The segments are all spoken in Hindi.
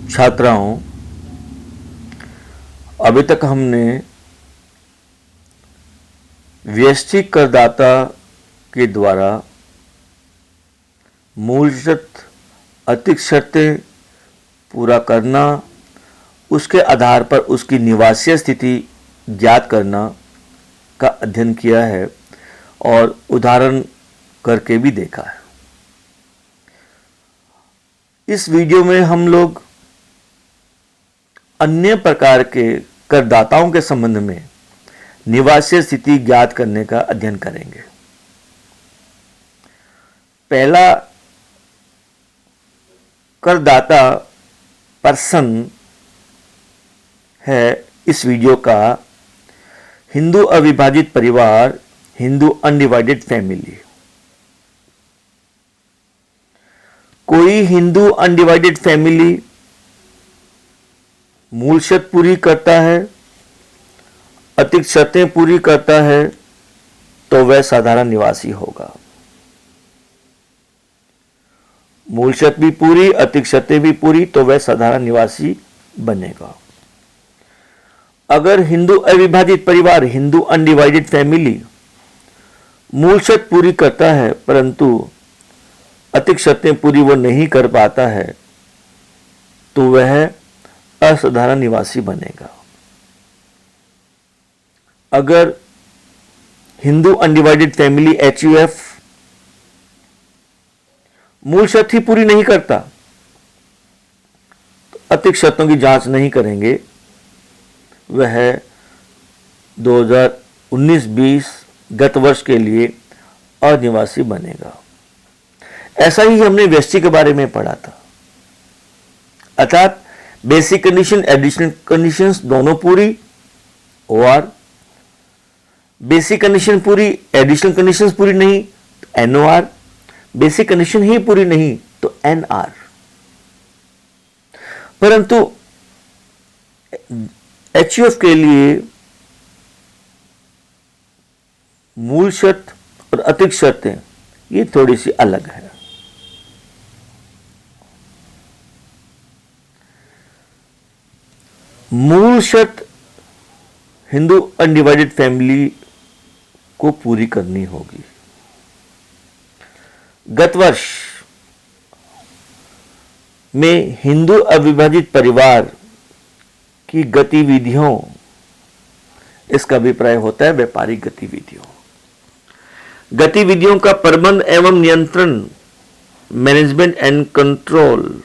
छात्राओं, अभी तक हमने व्यष्टि करदाता के द्वारा मूल शर्त, अतिरिक्त शर्तें पूरा करना, उसके आधार पर उसकी निवासीय स्थिति ज्ञात करना का अध्ययन किया है और उदाहरण करके भी देखा है। इस वीडियो में हम लोग अन्य प्रकार के करदाताओं के संबंध में निवासीय स्थिति ज्ञात करने का अध्ययन करेंगे। पहला करदाता पर्सन है इस वीडियो का हिंदू अविभाजित परिवार, हिंदू अनडिवाइडेड फैमिली। कोई हिंदू अनडिवाइडेड फैमिली मूल शर्त पूरी करता है, अतिरिक्त शर्तें पूरी करता है, तो वह साधारण निवासी होगा। मूल शर्त भी पूरी, अतिरिक्त शर्तें भी पूरी, तो वह साधारण निवासी बनेगा। अगर हिंदू अविभाजित परिवार, हिंदू अनडिवाइडेड फैमिली मूल शर्त पूरी करता है परंतु अतिरिक्त शर्तें पूरी वो नहीं कर पाता है, तो वह असाधारण निवासी बनेगा। अगर हिंदू अनडिवाइडेड फैमिली HUF मूल शर्त ही पूरी नहीं करता, तो अतिरिक्त शर्तों की जांच नहीं करेंगे, वह 2019-20 गत वर्ष के लिए अनिवासी बनेगा। ऐसा ही हमने व्यष्टि के बारे में पढ़ा था, अर्थात बेसिक कंडीशन, एडिशनल कंडीशंस दोनों पूरी, और बेसिक कंडीशन पूरी, एडिशनल कंडीशंस पूरी नहीं तो NOR, बेसिक कंडीशन ही पूरी नहीं तो NR। परंतु HUF के लिए मूल शर्त और अतिरिक्त शर्तें ये थोड़ी सी अलग है। मूल शर्त हिंदू अनडिवाइडेड फैमिली को पूरी करनी होगी। गत वर्ष में हिंदू अविभाजित परिवार की गतिविधियों, इसका अभिप्राय होता है व्यापारिक गतिविधियों का प्रबंध एवं नियंत्रण, मैनेजमेंट एंड कंट्रोल,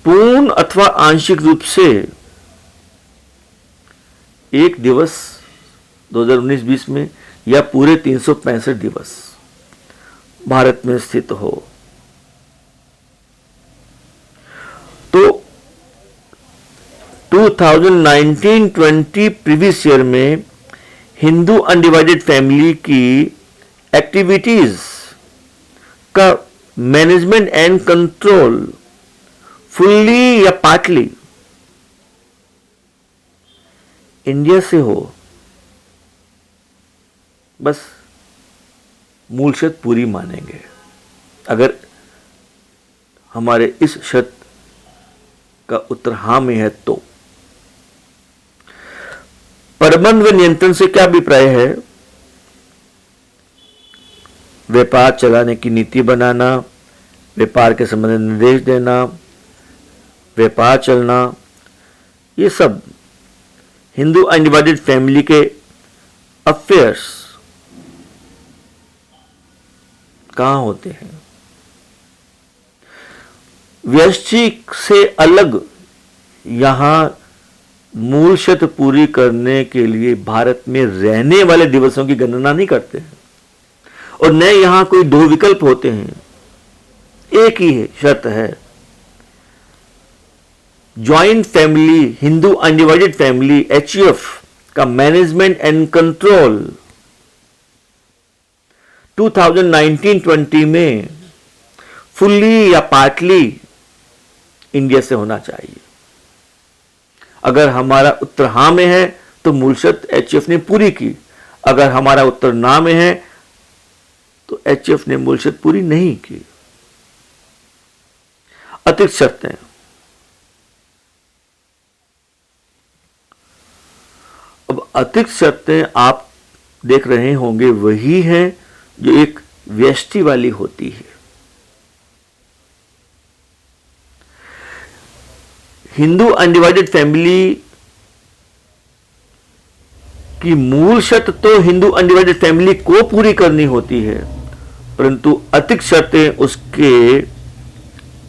पूर्ण अथवा आंशिक रूप से एक दिवस 2019-20 में या पूरे 365 दिवस भारत में स्थित हो, तो 2019-20 प्रीवियस ईयर में हिंदू अनडिवाइडेड फैमिली की एक्टिविटीज का मैनेजमेंट एंड कंट्रोल फुल्ली या पार्टली इंडिया से हो, बस मूल शर्त पूरी मानेंगे। अगर हमारे इस शर्त का उत्तर हां में है तो प्रबंध व नियंत्रण से क्या अभिप्राय है? व्यापार चलाने की नीति बनाना, व्यापार के संबंध में निर्देश देना, व्यापार चलना, ये सब हिंदू अनडिवाइडेड फैमिली के अफेयर्स कहां होते हैं? व्यष्टि से अलग यहां मूल शर्त पूरी करने के लिए भारत में रहने वाले दिवसों की गणना नहीं करते हैं, और न यहां कोई दो विकल्प होते हैं, एक ही शर्त है। Joint family, Hindu undivided family HUF का मैनेजमेंट एंड कंट्रोल 2019-20 में फुल्ली या पार्टली इंडिया से होना चाहिए। अगर हमारा उत्तर हां में है तो मूल शर्त HUF ने पूरी की, अगर हमारा उत्तर ना में है तो HUF ने मूल शर्त पूरी नहीं की। अतिरिक्त शर्तें। अब अतिरिक्त शर्तें आप देख रहे होंगे वही हैं जो एक व्यष्टि वाली होती है। हिंदू अनडिवाइडेड फैमिली की मूल शर्त तो हिंदू अनडिवाइडेड फैमिली को पूरी करनी होती है, परंतु अतिरिक्त शर्तें उसके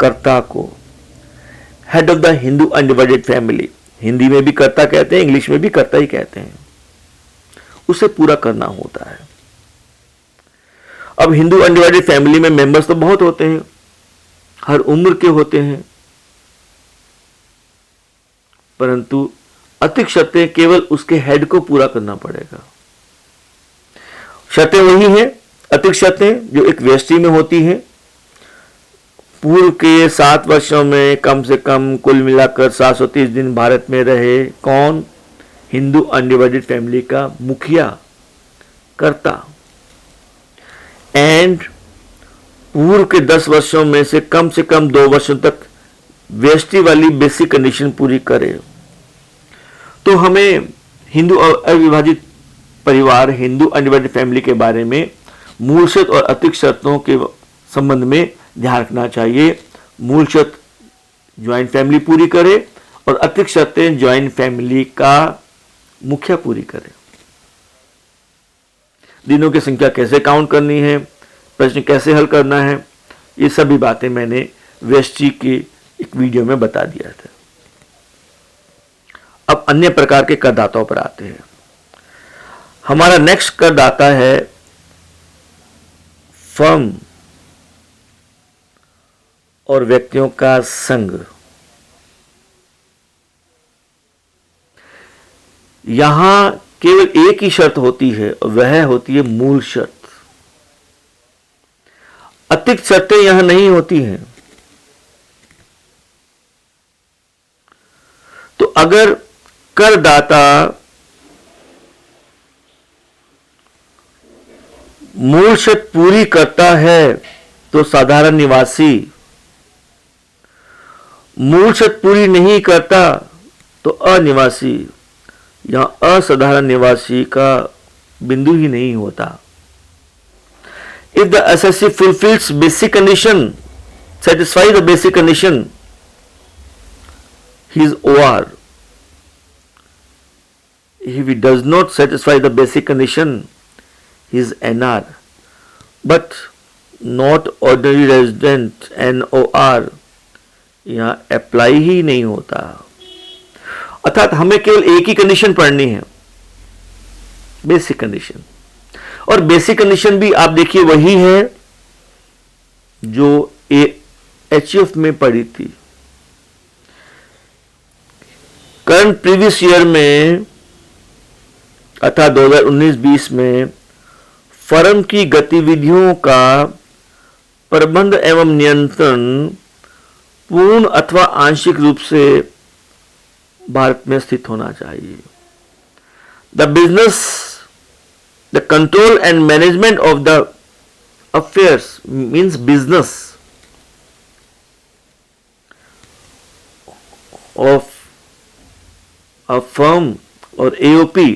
कर्ता को, head of the Hindu undivided family, Hindi में भी कर्ता कहते हैं, इंग्लिश में भी कर्ता ही कहते हैं, उसे पूरा करना होता है। अब हिंदू अनडिवाइडेड फैमिली में मेंबर्स तो बहुत होते हैं, हर उम्र के होते हैं, परंतु अतिरिक्त शर्तें केवल उसके हेड को पूरा करना पड़ेगा। शर्तें वही हैं, अतिरिक्त शर्तें जो एक व्यष्टि में होती हैं। पूर्व के 7 वर्षों में कम से कम कुल मिलाकर 730 दिन भारत में रहे। कौन? हिंदू अनडिवाइडेड फैमिली का मुखिया, कर्ता। एंड पूर्व के 10 वर्षों में से कम 2 वर्षों तक व्यष्टि वाली बेसिक कंडीशन पूरी करे। तो हमें हिंदू अविभाजित परिवार, हिंदू अनडिवाइडेड फैमिली के बारे में मूल शर्त और अतिरिक्त शर्तों के संबंध में ध्यान रखना चाहिए। मूल शर्त ज्वाइंट फैमिली पूरी करे और अतिरिक्त शर्तें ज्वाइंट फैमिली का मुखिया पूरी करे। दिनों की संख्या कैसे काउंट करनी है, प्रश्न कैसे हल करना है, ये सभी बातें मैंने व्यष्टि की एक वीडियो में बता दिया था। अब अन्य प्रकार के करदाताओं पर आते हैं। हमारा नेक्स्ट करदाता है फर्म और व्यक्तियों का संघ। यहां केवल एक ही शर्त होती है, वह होती है मूल शर्त। अतिरिक्त शर्तें यहां नहीं होती हैं। तो अगर करदाता मूल शर्त पूरी करता है तो साधारण निवासी, मूल शर्त पूरी नहीं करता तो अनिवासी, यहां असाधारण निवासी का बिंदु ही नहीं होता। If the assessee fulfills basic condition, satisfy the basic condition, he is OR. If he does not satisfy the basic condition, he is NR. But not ordinary resident, NOR, यहां अप्लाई ही नहीं होता। अर्थात हमें केवल एक ही कंडीशन पढ़नी है, बेसिक कंडीशन। और बेसिक कंडीशन भी आप देखिए वही है जो HF में पढ़ी थी। करंट प्रीवियस ईयर में अर्थात 2019-20 में फर्म की गतिविधियों का प्रबंध एवं नियंत्रण पूर्ण अथवा आंशिक रूप से भारत में स्थित होना चाहिए। The business, the control and management of the affairs means business of a firm और AOP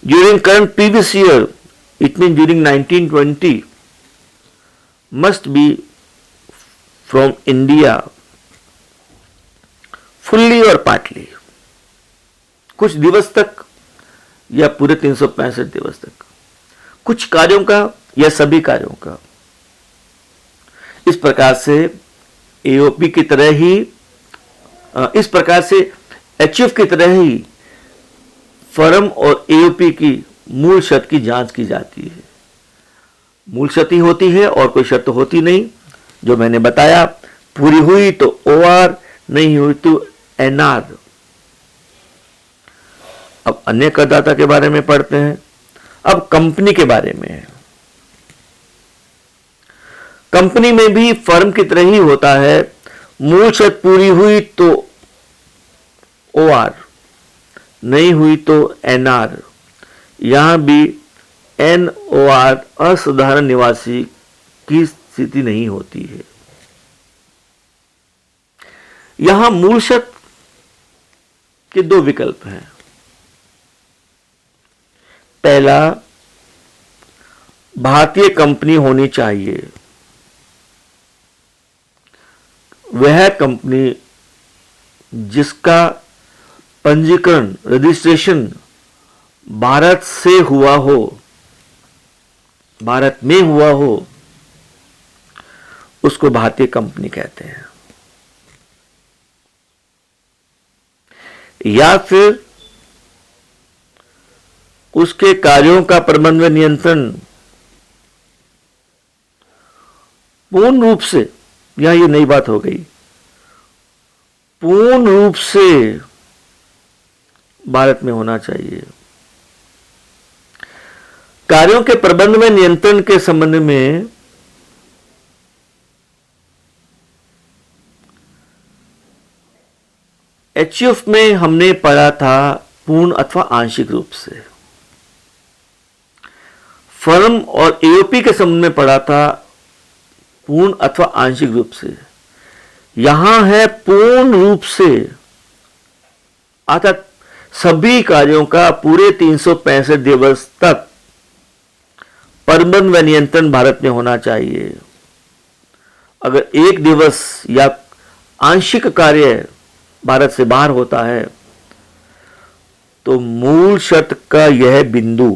during current previous year, it means during 1920, must be from India fully or partly, कुछ दिवस तक या पूरे 365 दिवस तक, कुछ कार्यों का या सभी कार्यों का। इस प्रकार से AOP की तरह ही, इस प्रकार से HF की तरह ही फर्म और AOP की मूल शर्त की जांच की जाती है। मूल शर्त ही होती है और कोई शर्त होती नहीं। जो मैंने बताया, पूरी हुई तो OR, नहीं हुई तो NR। अब अन्य करदाता के बारे में पढ़ते हैं। अब कंपनी के बारे में है। कंपनी में भी फर्म की तरह ही होता है। मूल शर्त पूरी हुई तो OR, नहीं हुई तो NR। यहां भी NOR असाधारण निवासी की स्थिति नहीं होती है। यहां मूल शर्त के दो विकल्प हैं। पहला, भारतीय कंपनी होनी चाहिए। वह कंपनी जिसका पंजीकरण, रजिस्ट्रेशन भारत से हुआ हो, भारत में हुआ हो, उसको भारतीय कंपनी कहते हैं। या फिर उसके कार्यों का प्रबंध व नियंत्रण पूर्ण रूप से, यहां ये नई बात हो गई, पूर्ण रूप से भारत में होना चाहिए। कार्यों के प्रबंध में नियंत्रण के संबंध में एचयूएफ में हमने पढ़ा था पूर्ण अथवा आंशिक रूप से। फर्म और एओपी के संबंध में पढ़ा था पूर्ण अथवा आंशिक रूप से। यहां है पूर्ण रूप से, अर्थात सभी कार्यों का पूरे 365 दिवस तक प्रबंध व नियंत्रण भारत में होना चाहिए। अगर एक दिवस या आंशिक कार्य भारत से बाहर होता है तो मूल शर्त का यह बिंदु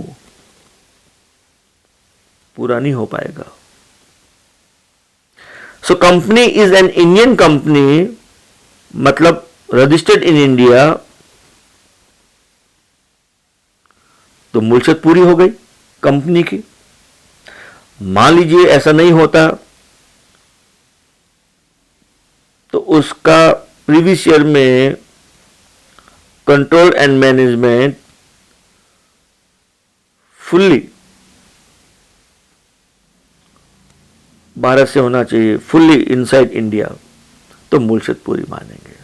पूरा नहीं हो पाएगा। So company is an Indian company, मतलब रजिस्टर्ड इन इंडिया, तो मूल शर्त पूरी हो गई कंपनी की। मान लीजिए ऐसा नहीं होता तो उसका प्रीवियस ईयर में control and management fully Bharat से होना चाहिए, फुल्ली इनसाइड इंडिया, तो मूल शर्त पूरी मानेंगे।